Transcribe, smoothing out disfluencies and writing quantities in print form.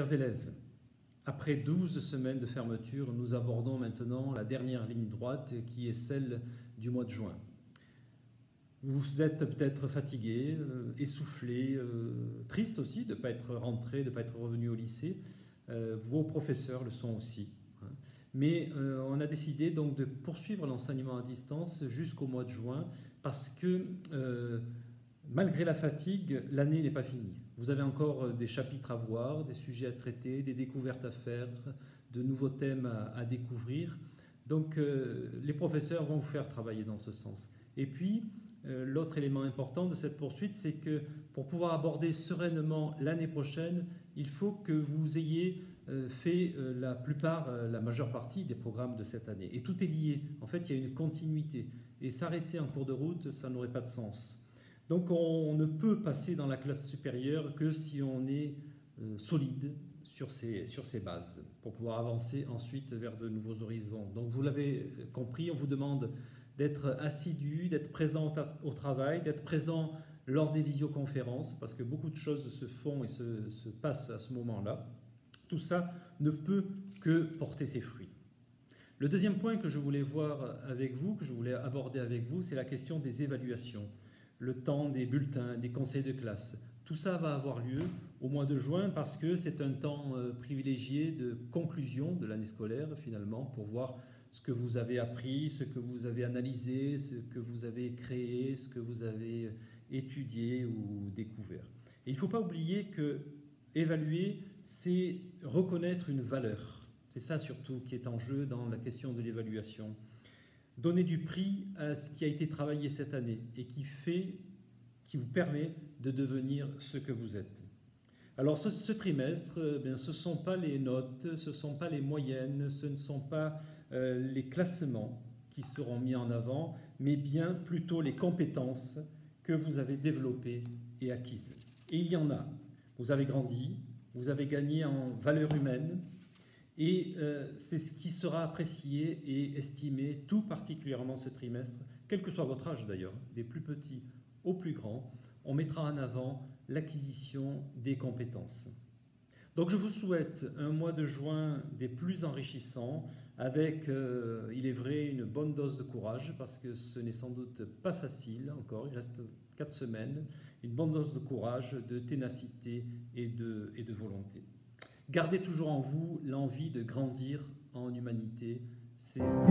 Chers élèves, après 12 semaines de fermeture, nous abordons maintenant la dernière ligne droite qui est celle du mois de juin. Vous êtes peut-être fatigués, essoufflés, tristes aussi de ne pas être rentrés, de ne pas être revenus au lycée. Vos professeurs le sont aussi. Mais on a décidé donc de poursuivre l'enseignement à distance jusqu'au mois de juin parce que malgré la fatigue, l'année n'est pas finie. Vous avez encore des chapitres à voir, des sujets à traiter, des découvertes à faire, de nouveaux thèmes à découvrir. Donc les professeurs vont vous faire travailler dans ce sens. Et puis, l'autre élément important de cette poursuite, c'est que pour pouvoir aborder sereinement l'année prochaine, il faut que vous ayez fait la majeure partie des programmes de cette année. Et tout est lié. En fait, il y a une continuité. Et s'arrêter en cours de route, ça n'aurait pas de sens. Donc on ne peut passer dans la classe supérieure que si on est solide sur ses bases pour pouvoir avancer ensuite vers de nouveaux horizons. Donc vous l'avez compris, on vous demande d'être assidu, d'être présent au travail, d'être présent lors des visioconférences, parce que beaucoup de choses se font et se passent à ce moment-là. Tout ça ne peut que porter ses fruits. Le deuxième point que je voulais voir avec vous, que je voulais aborder avec vous, c'est la question des évaluations. Le temps des bulletins, des conseils de classe. Tout ça va avoir lieu au mois de juin parce que c'est un temps privilégié de conclusion de l'année scolaire finalement pour voir ce que vous avez appris, ce que vous avez analysé, ce que vous avez créé, ce que vous avez étudié ou découvert. Et il ne faut pas oublier que évaluer, c'est reconnaître une valeur. C'est ça surtout qui est en jeu dans la question de l'évaluation. Donner du prix à ce qui a été travaillé cette année et qui vous permet de devenir ce que vous êtes. Alors ce trimestre, ce ne sont pas les notes, ce ne sont pas les moyennes, ce ne sont pas les classements qui seront mis en avant, mais bien plutôt les compétences que vous avez développées et acquises. Et il y en a. Vous avez grandi, vous avez gagné en valeur humaine, et c'est ce qui sera apprécié et estimé tout particulièrement ce trimestre, quel que soit votre âge d'ailleurs, des plus petits aux plus grands, on mettra en avant l'acquisition des compétences. Donc je vous souhaite un mois de juin des plus enrichissants, avec, il est vrai, une bonne dose de courage, parce que ce n'est sans doute pas facile encore, il reste 4 semaines, une bonne dose de courage, de ténacité et de volonté. Gardez toujours en vous l'envie de grandir en humanité. C'est ce que